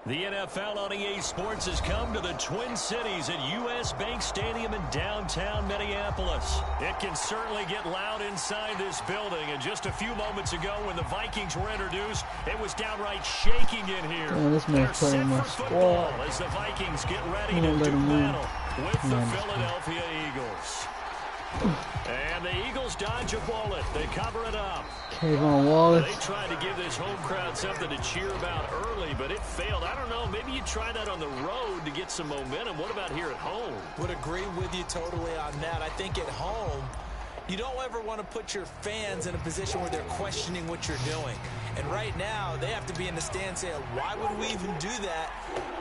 The NFL on EA Sports has come to the Twin Cities at U.S. Bank Stadium in downtown Minneapolis. It can certainly get loud inside this building, and just a few moments ago when the Vikings were introduced, it was downright shaking in here. Man, this man's playing my squad. As the Vikings get ready to do battle with the Philadelphia Eagles. And the Eagles dodge a bullet. They cover it up. Kayvon Wallace. They tried to give this home crowd something to cheer about early, but it failed. I don't know. Maybe you try that on the road to get some momentum. What about here at home? Would agree with you totally on that. I think at home, you don't ever want to put your fans in a position where they're questioning what you're doing. And right now, they have to be in the stand saying, why would we even do that?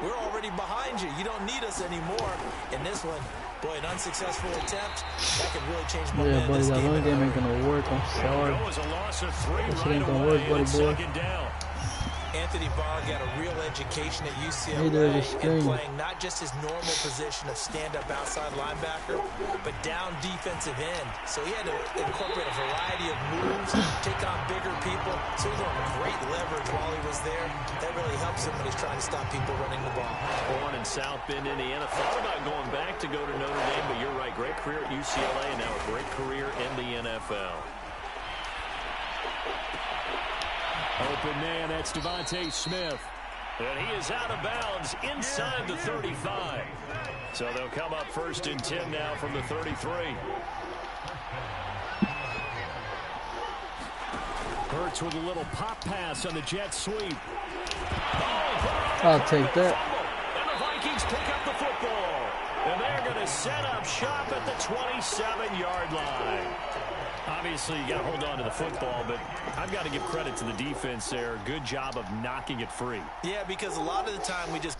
We're already behind you. You don't need us anymore. In this one, boy, an unsuccessful attempt, that could really change momentum. Yeah, buddy, that run game ain't going to work. I'm sorry. That was a loss of 3 that right ain't going to away. work, buddy boy. Second down. Anthony Barr got a real education at UCLA in playing not just his normal position of stand-up outside linebacker, but down defensive end. So he had to incorporate a variety of moves, take on bigger people. So he learned great leverage while he was there. That really helps him when he's trying to stop people running the ball. Born in South Bend, Indiana. Thought about going back to go to Notre Dame, but you're right. Great career at UCLA and now a great career in the NFL. Open man, that's Devontae Smith. And he is out of bounds inside the 35. So they'll come up 1st and 10 now from the 33. Hurts with a little pop pass on the jet sweep. I'll take that. And the Vikings pick up the football. And they're going to set up shop at the 27-yard line. Obviously, you got to hold on to the football, but I've got to give credit to the defense there. Good job of knocking it free. Yeah, because a lot of the time we just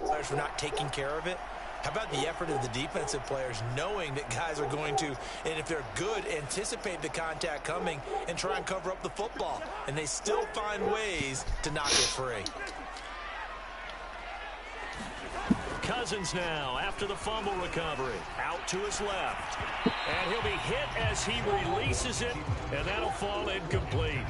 players were not taking care of it. How about the effort of the defensive players knowing that guys are going to, and if they're good, anticipate the contact coming and try and cover up the football. And they still find ways to knock it free. Cousins now after the fumble recovery. Out to his left. And he'll be hit as he releases it, and that'll fall incomplete.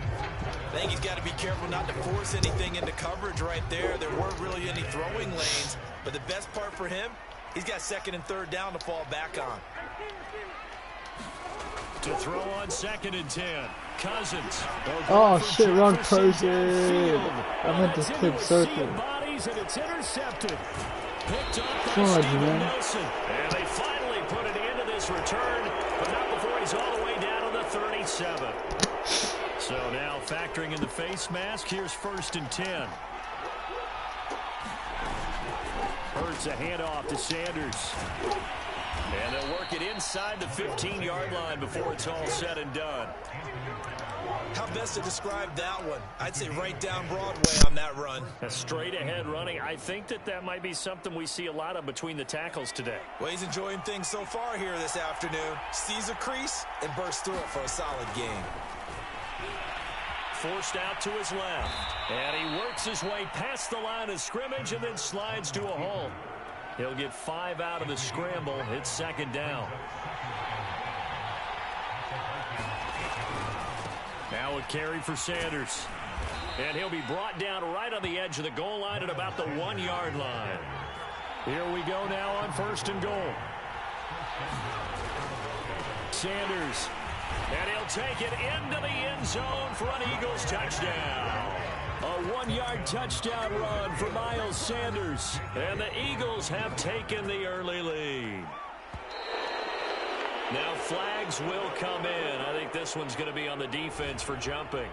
I think he's got to be careful not to force anything into coverage right there. There weren't really any throwing lanes, but the best part for him, he's got 2nd and 3rd down to fall back on. To throw on 2nd and 10. Cousins. Oh, shit, wrong person. I meant to click circle. Bodies, and it's intercepted. Picked up by God, Steven man. Wilson. And they finally put an end to this return, but not before he's all the way down to the 37. So now factoring in the face mask, here's 1st and 10. Hurts a handoff to Sanders. And they'll work it inside the 15-yard line before it's all said and done. How best to describe that one? I'd say right down Broadway on that run. A straight-ahead running. I think that might be something we see a lot of between the tackles today. Well, he's enjoying things so far here this afternoon. Sees a crease and bursts through it for a solid game. Forced out to his left. And he works his way past the line of scrimmage and then slides to a hole. He'll get 5 out of the scramble. It's 2nd down. Now a carry for Sanders. And he'll be brought down right on the edge of the goal line at about the 1-yard line. Here we go now on 1st and goal. Sanders. And he'll take it into the end zone for an Eagles touchdown. A 1-yard touchdown run for Miles Sanders. And the Eagles have taken the early lead. Now flags will come in. I think this one's going to be on the defense for jumping.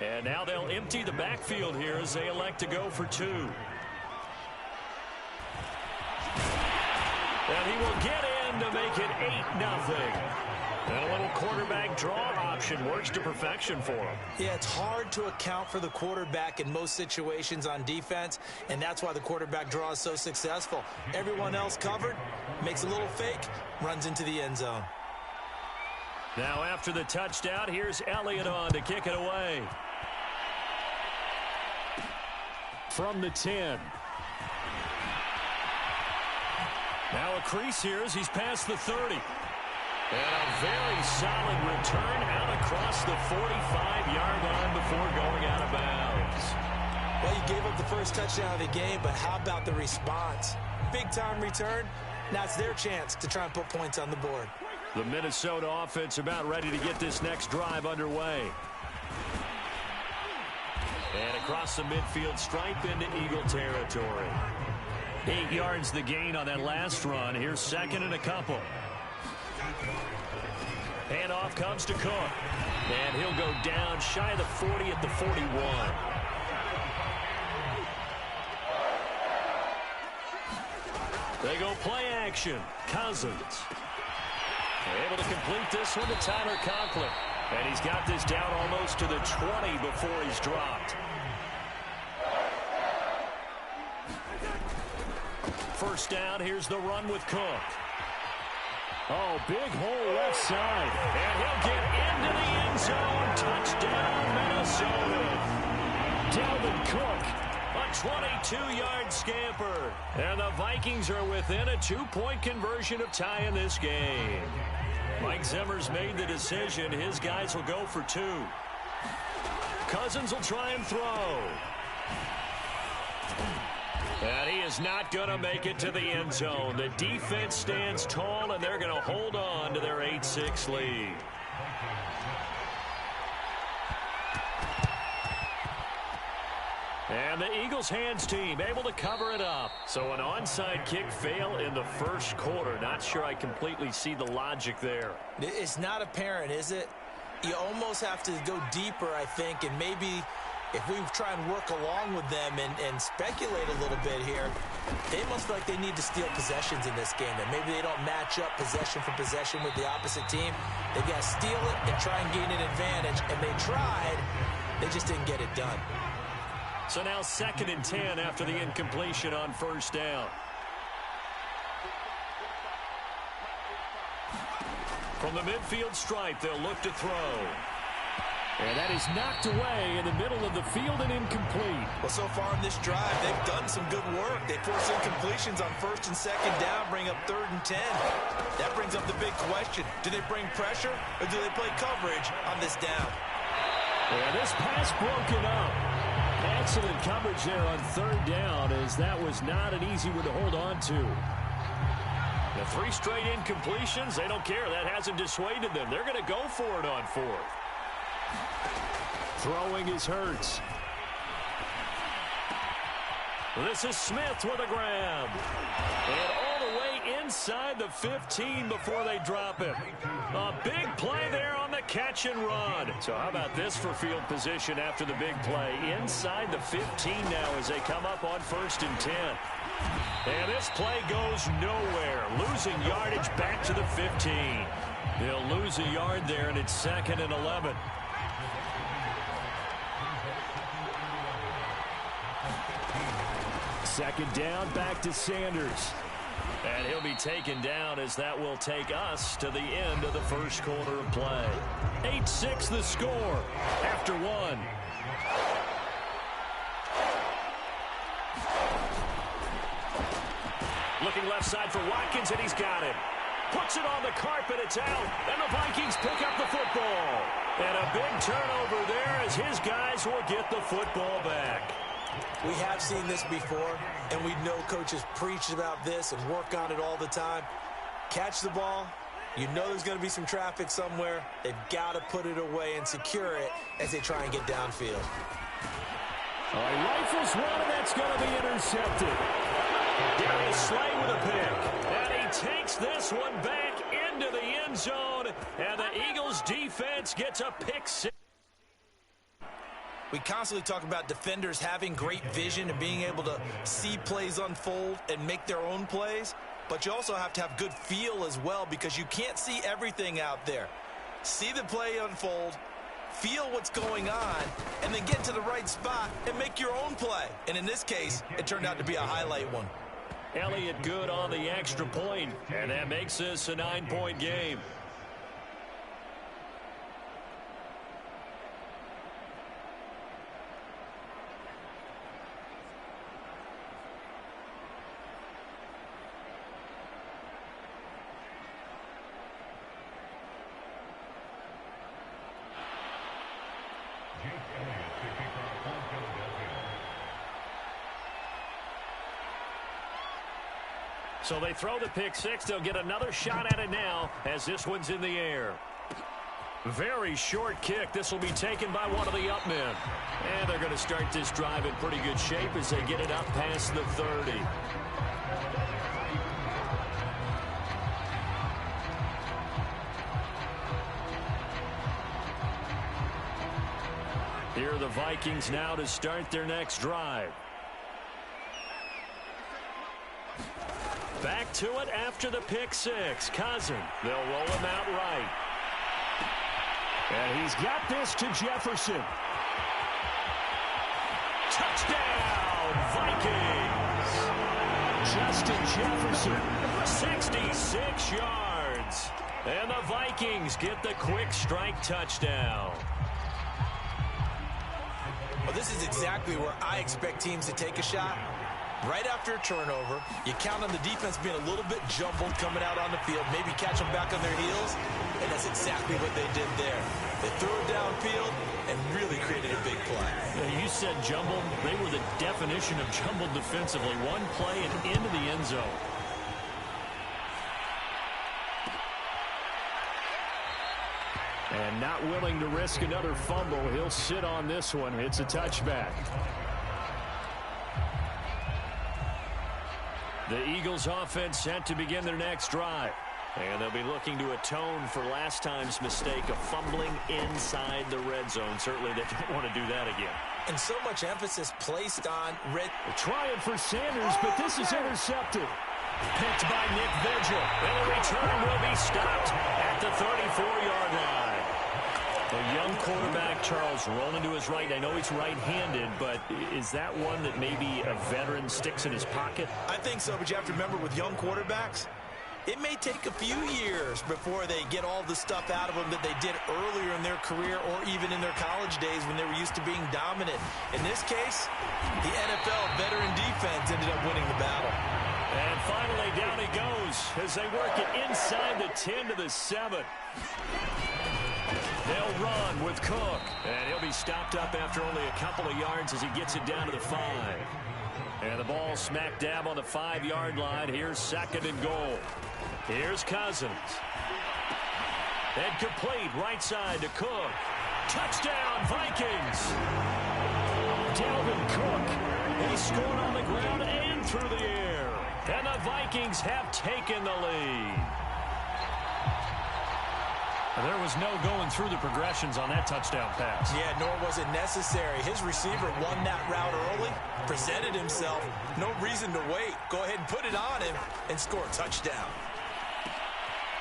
And now they'll empty the backfield here as they elect to go for 2. And he will get in to make it 8-0. And a little quarterback draw option works to perfection for him. Yeah, it's hard to account for the quarterback in most situations on defense, and that's why the quarterback draw is so successful. Everyone else covered, makes a little fake, runs into the end zone. Now after the touchdown, here's Elliott on to kick it away. From the 10. Now a crease here as he's past the 30. And a very solid return out across the 45-yard line before going out of bounds. Well, you gave up the first touchdown of the game, but how about the response? Big-time return. Now it's their chance to try and put points on the board. The Minnesota offense about ready to get this next drive underway. And across the midfield stripe into Eagle territory. 8 yards the gain on that last run. Here's second and a couple. Handoff comes to Cook. And he'll go down shy of the 40 at the 41. They go play action. Cousins. Able to complete this one to Tyler Conklin. And he's got this down almost to the 20 before he's dropped. First down, here's the run with Cook. Oh, big hole left side. And he'll get into the end zone. Touchdown, Minnesota. Dalvin Cook, a 22-yard scamper. And the Vikings are within a 2-point conversion of tying this game. Mike Zimmer's made the decision. His guys will go for 2. Cousins will try and throw. And he is not going to make it to the end zone. The defense stands tall, and they're going to hold on to their 8-6 lead. And the Eagles hands team able to cover it up. So an onside kick fail in the first quarter. Not sure I completely see the logic there. It's not apparent, is it? You almost have to go deeper, I think, and maybe if we try and work along with them and speculate a little bit here, they must feel like they need to steal possessions in this game. And maybe they don't match up possession for possession with the opposite team. They've got to steal it and try and gain an advantage. And they tried. They just didn't get it done. So now 2nd and 10 after the incompletion on first down. From the midfield stripe, they'll look to throw. And that is knocked away in the middle of the field and incomplete. Well, so far in this drive, they've done some good work. They force incompletions on 1st and 2nd down, bring up 3rd and 10. That brings up the big question. Do they bring pressure or do they play coverage on this down? And this pass broken up. Excellent coverage there on 3rd down, as that was not an easy one to hold on to. The 3 straight incompletions, they don't care. That hasn't dissuaded them. They're going to go for it on 4th. Throwing is Hurts. This is Smith with a grab. And all the way inside the 15 before they drop him. A big play there on the catch and run. So how about this for field position after the big play? Inside the 15 now as they come up on 1st and 10. And this play goes nowhere. Losing yardage back to the 15. They'll lose a yard there, and it's 2nd and 11. Second down, back to Sanders. And he'll be taken down as that will take us to the end of the first quarter of play. 8-6 the score after 1. Looking left side for Watkins, and he's got it. Puts it on the carpet, it's out, and the Vikings pick up the football. And a big turnover there as his guys will get the football back. We have seen this before, and we know coaches preach about this and work on it all the time. Catch the ball. You know there's going to be some traffic somewhere. They've got to put it away and secure it as they try and get downfield. He rifles one, and that's going to be intercepted. Darius Slay with a pick. And he takes this one back into the end zone. And the Eagles defense gets a pick six. We constantly talk about defenders having great vision and being able to see plays unfold and make their own plays. But you also have to have good feel as well, because you can't see everything out there. See the play unfold, feel what's going on, and then get to the right spot and make your own play. And in this case, it turned out to be a highlight one. Elliott good on the extra point, and that makes this a 9-point game. So they throw the pick six. They'll get another shot at it now as this one's in the air. Very short kick. This will be taken by one of the up men. And they're going to start this drive in pretty good shape as they get it up past the 30. Here are the Vikings now to start their next drive. Back to it after the pick six. Cousin, they'll roll him out right. And he's got this to Jefferson. Touchdown, Vikings! Justin Jefferson, 66 yards. And the Vikings get the quick strike touchdown. Well, this is exactly where I expect teams to take a shot. Right after a turnover, you count on the defense being a little bit jumbled coming out on the field, maybe catch them back on their heels, and that's exactly what they did there. They threw it downfield and really created a big play. Yeah, you said jumbled. They were the definition of jumbled defensively. One play and into the end zone. And not willing to risk another fumble, he'll sit on this one. It's a touchback. The Eagles offense set to begin their next drive. And they'll be looking to atone for last time's mistake of fumbling inside the red zone. Certainly they don't want to do that again. And so much emphasis placed on red. Trying for Sanders, but this is intercepted. Picked by Nick Vigil. And the return will be stopped at the 34-yard line. The young quarterback, Charles, rolling to his right. I know he's right-handed, but is that one that maybe a veteran sticks in his pocket? I think so, but you have to remember with young quarterbacks, it may take a few years before they get all the stuff out of them that they did earlier in their career or even in their college days when they were used to being dominant. In this case, the NFL veteran defense ended up winning the battle. And finally, down he goes as they work it inside the 10 to the 7. They'll run with Cook, and he'll be stopped up after only a couple of yards as he gets it down to the 5. And the ball smack dab on the 5-yard line. Here's second and goal. Here's Cousins. And complete right side to Cook. Touchdown, Vikings! Dalvin Cook. He scored on the ground and through the air. And the Vikings have taken the lead. There was no going through the progressions on that touchdown pass. Yeah, nor was it necessary. His receiver won that route early, presented himself. No reason to wait. Go ahead and put it on him and score a touchdown.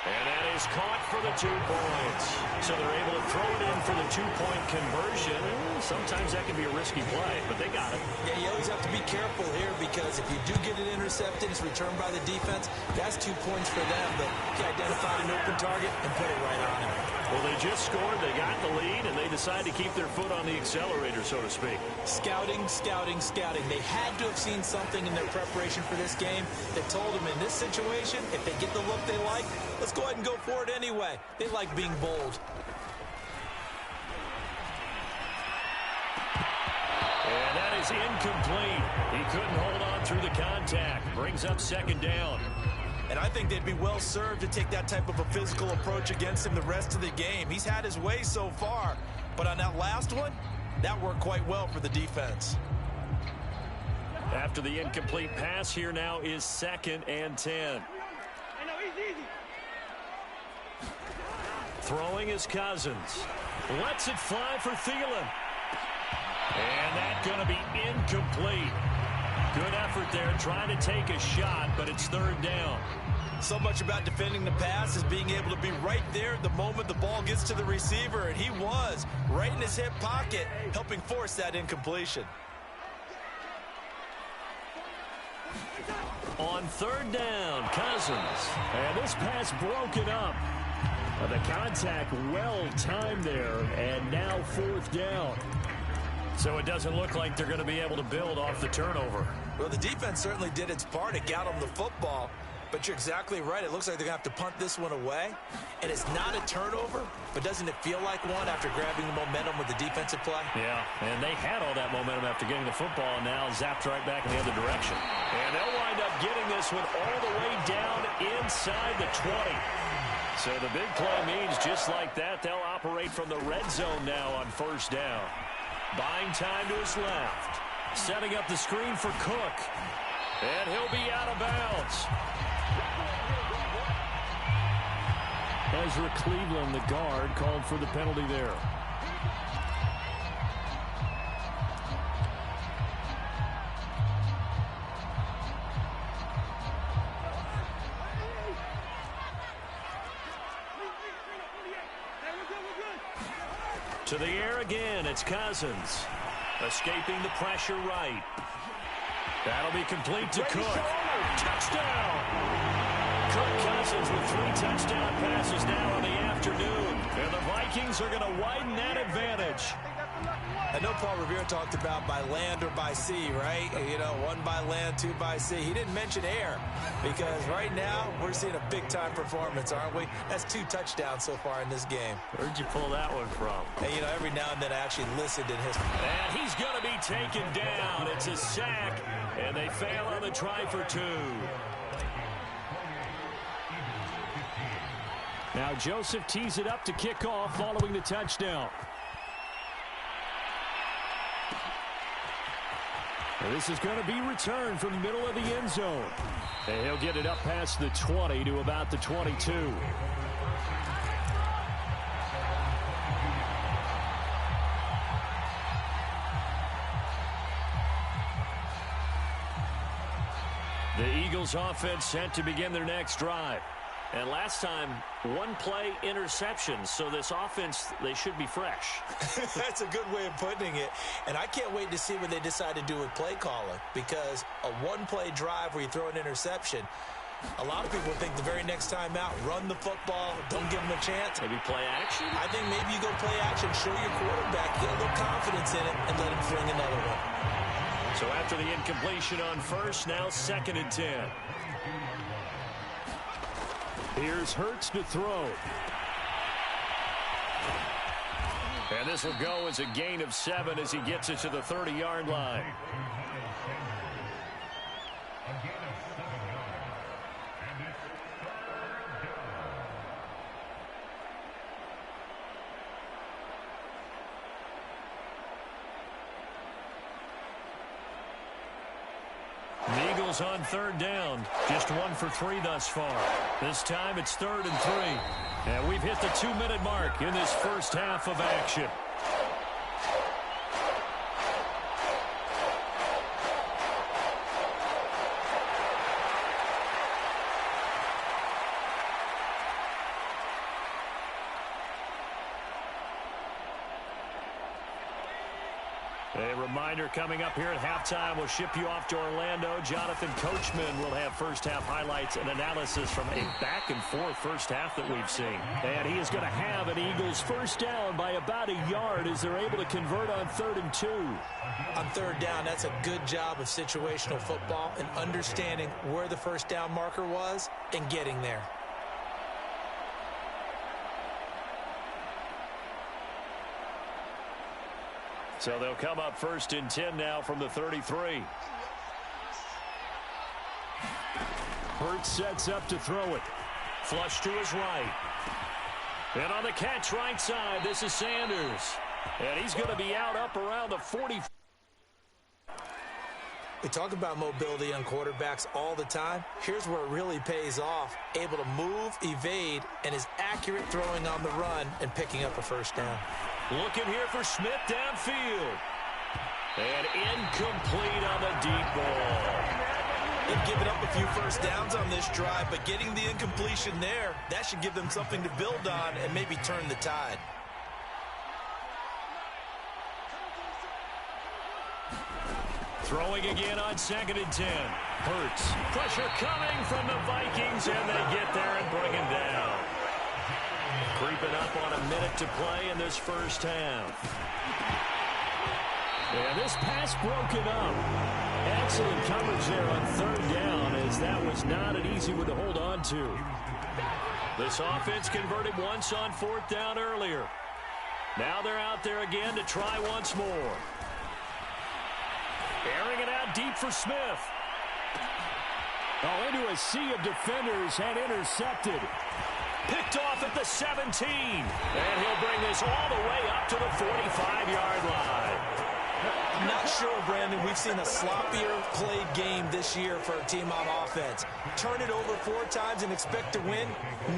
And that is caught for the 2 points. So they're able to throw it in for the 2-point conversion. Sometimes that can be a risky play, but they got it. Yeah, you always have to be careful here because if you do get it intercepted, it's returned by the defense, that's 2 points for them. But he identified an open target and put it right on him. Well, they just scored, they got the lead, and they decided to keep their foot on the accelerator, so to speak. Scouting, scouting, scouting. They had to have seen something in their preparation for this game that told them in this situation, if they get the look they like, let's go ahead and go for it anyway. They like being bold. And that is incomplete. He couldn't hold on through the contact. Brings up second down. And I think they'd be well served to take that type of a physical approach against him the rest of the game. He's had his way so far. But on that last one, that worked quite well for the defense. After the incomplete pass, here now is 2nd and 10. Throwing is Cousins. Lets it fly for Thielen. And that's going to be incomplete. Good effort there, trying to take a shot, but it's 3rd down. So much about defending the pass is being able to be right there at the moment the ball gets to the receiver, and he was right in his hip pocket, helping force that incompletion. On 3rd down, Cousins. And this pass broken up. The contact well timed there, and now 4th down. So it doesn't look like they're going to be able to build off the turnover. Well, the defense certainly did its part. It got them the football. But you're exactly right. It looks like they're going to have to punt this one away. And it's not a turnover, but doesn't it feel like one after grabbing the momentum with the defensive play? Yeah, and they had all that momentum after getting the football, and now zapped right back in the other direction. And they'll wind up getting this one all the way down inside the 20. So the big play means just like that, they'll operate from the red zone now on first down. Buying time to his left. Setting up the screen for Cook. And he'll be out of bounds. Ezra Cleveland, the guard, called for the penalty there. To the air again, it's Cousins. Escaping the pressure right. That'll be complete to Cook. Touchdown! Kirk Cousins with 3 touchdown passes now in the afternoon. And the Vikings are going to widen that advantage. I know Paul Revere talked about by land or by sea, right? You know, 1 by land, 2 by sea. He didn't mention air because right now we're seeing a big-time performance, aren't we? That's 2 touchdowns so far in this game. Where'd you pull that one from? And, you know, every now and then I actually listened in his... And he's going to be taken down. It's a sack, and they fail on the try for 2. Now Joseph tees it up to kick off following the touchdown. And this is going to be returned from the middle of the end zone. And he'll get it up past the 20 to about the 22. The Eagles offense set to begin their next drive. And last time, 1-play interception. So this offense, they should be fresh. That's a good way of putting it. And I can't wait to see what they decide to do with play calling. Because a 1-play drive where you throw an interception, a lot of people think the very next time out, run the football, don't give them a chance. Maybe play action? I think maybe you go play action, show your quarterback, get a little confidence in it, and let him fling another one. So after the incompletion on first, now 2nd and 10. Here's Hurts to throw. And this will go as a gain of 7 as he gets it to the 30-yard line. On 3rd down, just 1 for 3 thus far. This time it's 3rd and 3. And we've hit the 2-minute mark in this first half of action. A reminder coming up here at halftime. We'll ship you off to Orlando. Jonathan Coachman will have first-half highlights and analysis from a back-and-forth first half that we've seen. And he is going to have an Eagles first down by about a yard as they're able to convert on 3rd and 2. On 3rd down, that's a good job of situational football and understanding where the first down marker was and getting there. So they'll come up 1st and 10 now from the 33. Hurts sets up to throw it. Flush to his right. And on the catch right side, this is Sanders. And he's going to be out up around the 40. We talk about mobility on quarterbacks all the time. Here's where it really pays off. Able to move, evade, and is accurate throwing on the run and picking up a first down. Looking here for Smith downfield. And incomplete on the deep ball. They've given up a few first downs on this drive, but getting the incompletion there, that should give them something to build on and maybe turn the tide. Throwing again on 2nd and 10. Hurts. Pressure coming from the Vikings, and they get there and bring him down. Creeping up on a minute to play in this first half. And this pass broken up. Excellent coverage there on third down, as that was not an easy one to hold on to. This offense converted once on fourth down earlier. Now they're out there again to try once more. Airing it out deep for Smith. Oh, into a sea of defenders and intercepted. Picked off at the 17. And he'll bring this all the way up to the 45-yard line. Not sure, Brandon. We've seen a sloppier played game this year for a team on offense. Turn it over 4 times and expect to win?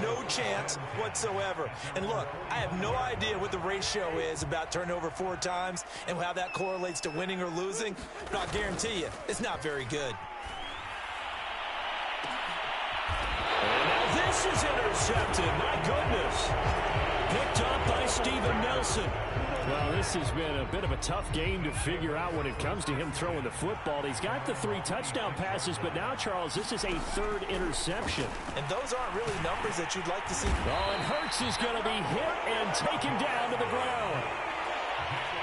No chance whatsoever. And look, I have no idea what the ratio is about turnover 4 times and how that correlates to winning or losing. But I'll guarantee you, it's not very good. And now this is intercepted. My goodness. Picked up by Steven Nelson. Well, this has been a bit of a tough game to figure out when it comes to him throwing the football. He's got the 3 touchdown passes, but now, Charles, this is a 3rd interception. And those aren't really numbers that you'd like to see. Oh, and Hurts is going to be hit and taken down to the ground.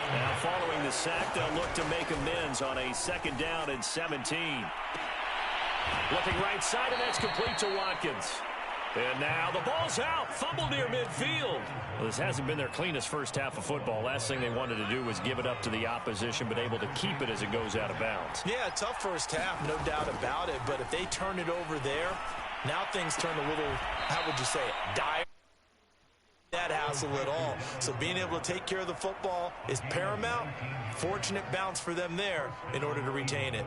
Now, following the sack, they'll look to make amends on a 2nd down and 17. Looking right side, and that's complete to Watkins. And now the ball's out. Fumble near midfield. Well, this hasn't been their cleanest first half of football. Last thing they wanted to do was give it up to the opposition, but able to keep it as it goes out of bounds. Yeah, tough first half, no doubt about it. But if they turn it over there, now things turn a little, how would you say it, dire. That hassle at all. So being able to take care of the football is paramount. Fortunate bounce for them there in order to retain it.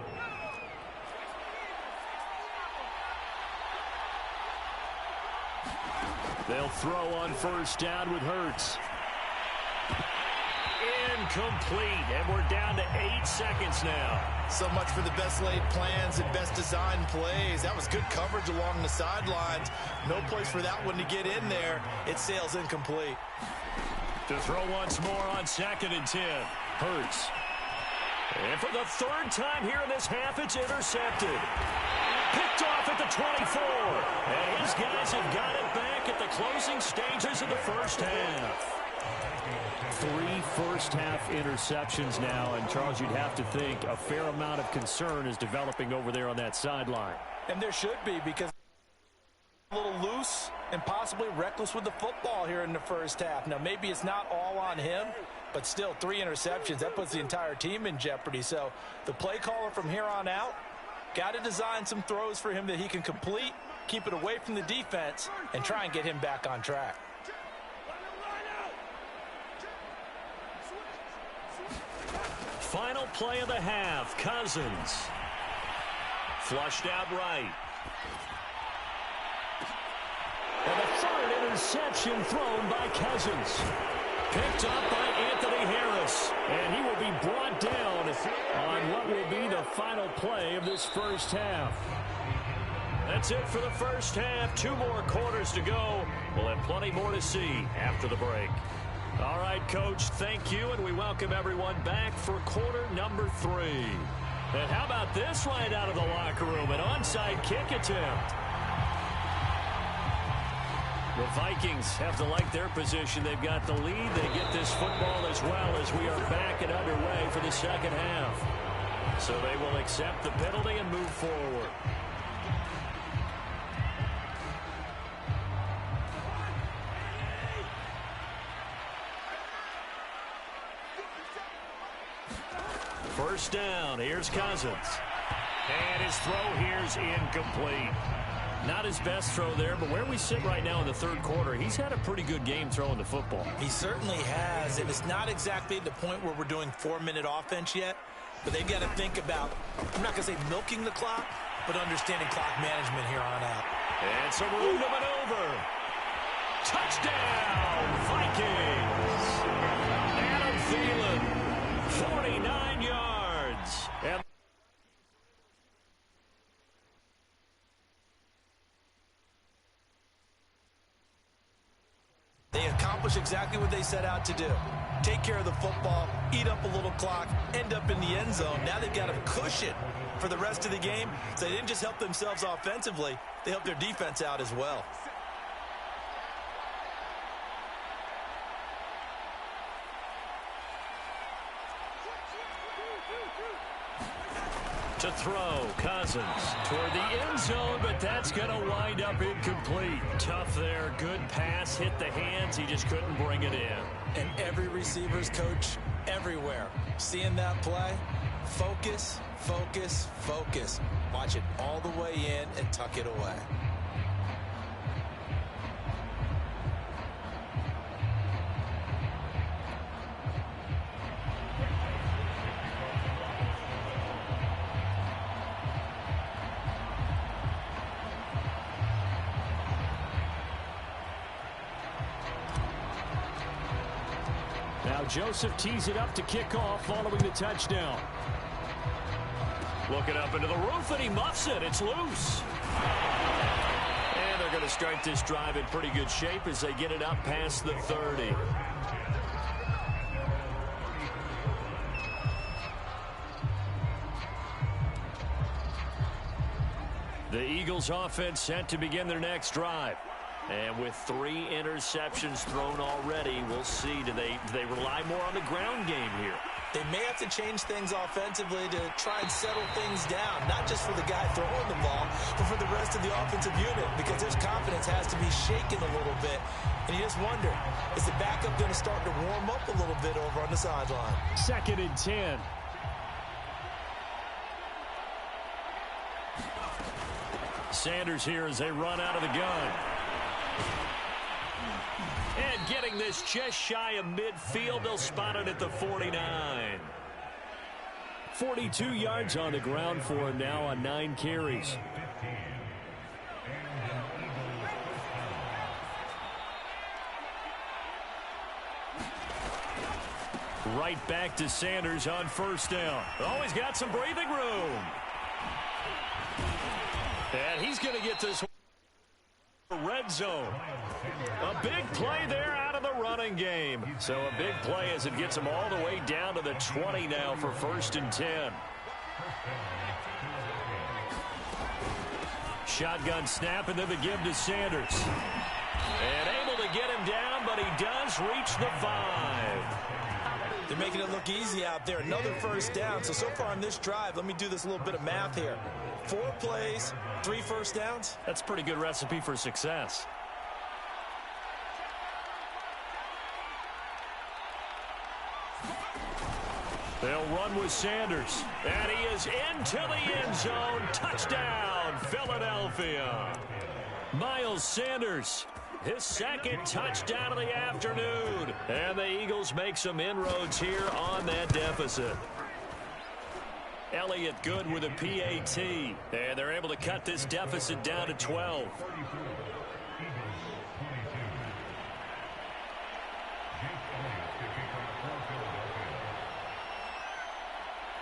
They'll throw on first down with Hurts. Incomplete, and we're down to 8 seconds now. So much for the best laid plans and best designed plays. That was good coverage along the sidelines. No place for that one to get in there. It sails incomplete. To throw once more on 2nd and 10. Hurts. And for the 3rd time here in this half, it's intercepted. Picked off at the 24. And his guys have got it back at the closing stages of the first half. 3 first-half interceptions now, and Charles, you'd have to think a fair amount of concern is developing over there on that sideline. And there should be, because a little loose and possibly reckless with the football here in the first half. Now, maybe it's not all on him, but still 3 interceptions. That puts the entire team in jeopardy. So the play caller from here on out got to design some throws for him that he can complete, keep it away from the defense, and try and get him back on track. Final play of the half, Cousins. Flushed out right. And a 3rd interception thrown by Cousins. Picked up by Anthony Harris. And he will be brought down on what will be the final play of this first half. That's it for the first half. 2 more quarters to go. We'll have plenty more to see after the break. All right, Coach, thank you, and we welcome everyone back for quarter number 3. And how about this right out of the locker room, an onside kick attempt. The Vikings have to like their position. They've got the lead. They get this football as well as we are back and underway for the second half. So they will accept the penalty and move forward. First down, here's Cousins. And his throw here's incomplete. Not his best throw there, but where we sit right now in the 3rd quarter, he's had a pretty good game throwing the football. He certainly has, and it's not exactly at the point where we're doing 4-minute offense yet, but they've got to think about, I'm not going to say milking the clock, but understanding clock management here on out. And some room to maneuver. Touchdown, Vikings! Adam Thielen, 49 yards. And they accomplish exactly what they set out to do. Take care of the football, eat up a little clock, end up in the end zone. Now they've got a cushion for the rest of the game. So they didn't just help themselves offensively, they helped their defense out as well. To throw, Cousins toward the end zone, but that's going to wind up incomplete. Tough there. Good pass. Hit the hands. He just couldn't bring it in. And every receiver's coach everywhere. Seeing that play, focus, focus, focus. Watch it all the way in and tuck it away. Now Joseph tees it up to kick off following the touchdown. Looking up into the roof, and he muffs it. It's loose. And they're going to start this drive in pretty good shape as they get it up past the 30. The Eagles offense set to begin their next drive. And with 3 interceptions thrown already, we'll see. Do they rely more on the ground game here? They may have to change things offensively to try and settle things down, not just for the guy throwing the ball, but for the rest of the offensive unit, because their confidence has to be shaken a little bit. And you just wonder, is the backup going to start to warm up a little bit over on the sideline? 2nd and 10. Sanders here as they run out of the gun. And getting this just shy of midfield, they'll spot it at the 49. 42 yards on the ground for him now on 9 carries. Right back to Sanders on 1st down. Oh, he's got some breathing room. And he's going to get this red zone. A big play there out of the running game. So a big play as it gets him all the way down to the 20 now for 1st and 10. Shotgun snap, and then the give to Sanders. And able to get him down, but he does reach the 5. They're making it look easy out there. Another 1st down. So far on this drive, let me do this little bit of math here. 4 plays, 3 1st downs. That's a pretty good recipe for success. They'll run with Sanders. And he is into the end zone. Touchdown, Philadelphia. Miles Sanders, his 2nd touchdown of the afternoon. And the Eagles make some inroads here on that deficit. Elliott good with a PAT. And they're able to cut this deficit down to 12.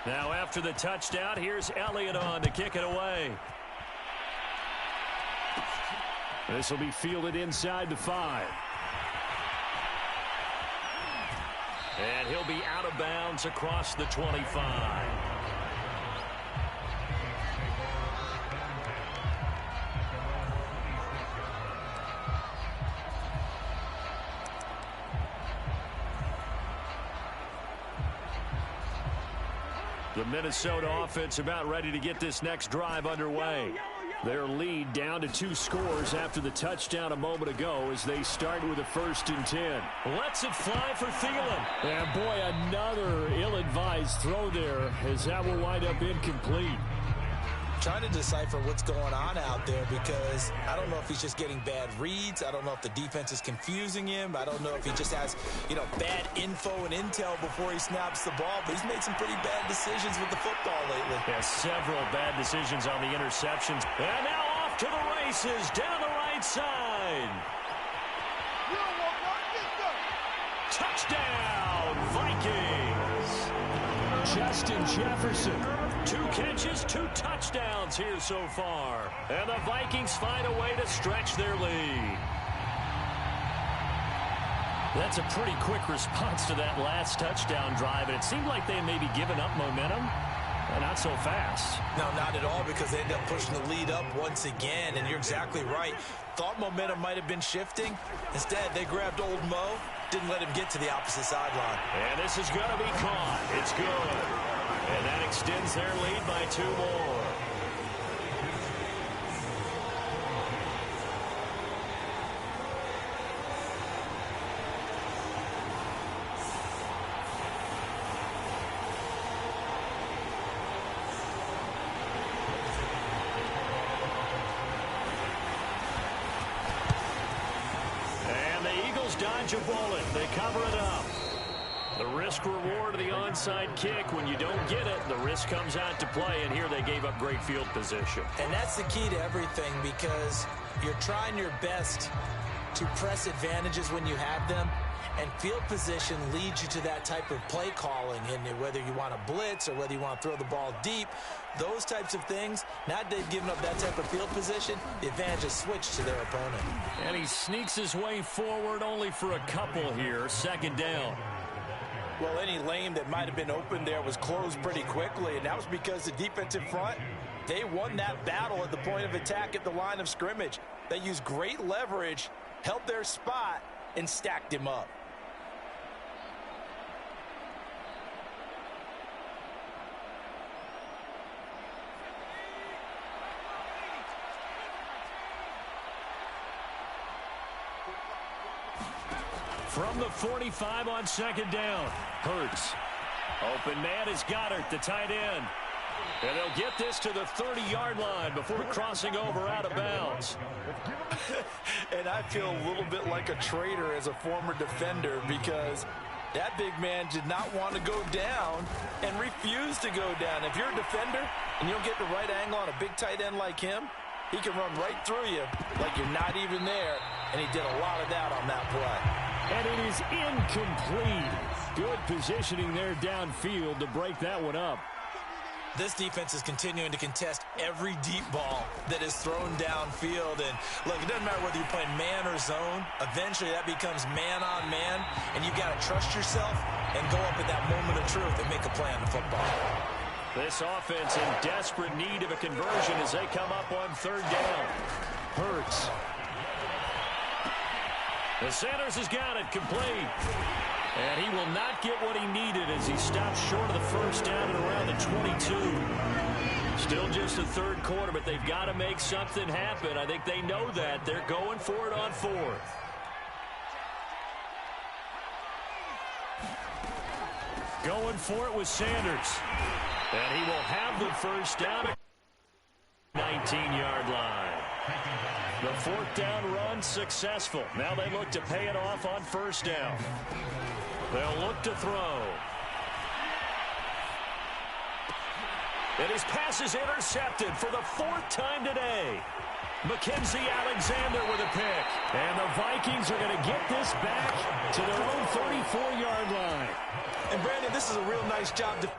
Now after the touchdown, here's Elliott on to kick it away. This will be fielded inside the 5. And he'll be out of bounds across the 25. The Minnesota offense about ready to get this next drive underway. Their lead down to 2 scores after the touchdown a moment ago as they start with a 1st and 10. Lets it fly for Thielen. And boy, another ill-advised throw there as that will wind up incomplete. Trying to decipher what's going on out there because I don't know if he's just getting bad reads. I don't know if the defense is confusing him. I don't know if he just has, bad info and intel before he snaps the ball. But he's made some pretty bad decisions with the football lately. Yeah, several bad decisions on the interceptions. And now off to the races down the right side. Touchdown, Vikings. Justin Jefferson. 2 catches, 2 touchdowns here so far. And the Vikings find a way to stretch their lead. That's a pretty quick response to that last touchdown drive. And it seemed like they may be giving up momentum. Not so fast. No, not at all, because they end up pushing the lead up once again. And you're exactly right. Thought momentum might have been shifting. Instead, they grabbed old Mo. Didn't let him get to the opposite sideline. And this is going to be caught. It's good. And that extends their lead by 2 more. Dodge a bullet. They cover it up. The risk reward of the onside kick. When you don't get it, the risk comes out to play, and here they gave up great field position. And that's the key to everything, because you're trying your best to press advantages when you have them, and field position leads you to that type of play calling. And whether you want to blitz or whether you want to throw the ball deep, those types of things, now they've given up that type of field position, the advantage is switched to their opponent. And he sneaks his way forward only for a couple here. 2nd down. Well, any lane that might have been open there was closed pretty quickly, and that was because the defensive front, they won that battle at the point of attack at the line of scrimmage. They used great leverage, held their spot, and stacked him up. From the 45 on 2nd down. Hurts. Open man is Goddard, the tight end. And they'll get this to the 30-yard line before crossing over out of bounds. And I feel a little bit like a traitor as a former defender, because that big man did not want to go down and refused to go down. If you're a defender and you don't get the right angle on a big tight end like him, he can run right through you like you're not even there, and he did a lot of that on that play. And it is incomplete. Good positioning there downfield to break that one up. This defense is continuing to contest every deep ball that is thrown downfield. And look, it doesn't matter whether you're playing man or zone. Eventually that becomes man on man, and you've got to trust yourself and go up at that moment of truth and make a play on the football. This offense in desperate need of a conversion as they come up on 3rd down. Hurts. The Sanders has got it complete. And he will not get what he needed as he stops short of the 1st down at around the 22. Still just the 3rd quarter, but they've got to make something happen. I think they know that. They're going for it on 4th. Going for it with Sanders. And he will have the 1st down at 19-yard line. The 4th down run successful. Now they look to pay it off on 1st down. They'll look to throw. And his pass is intercepted for the 4th time today. Mackenzie Alexander with a pick. And the Vikings are going to get this back to their own 34-yard line. And Brandon, this is a real nice job to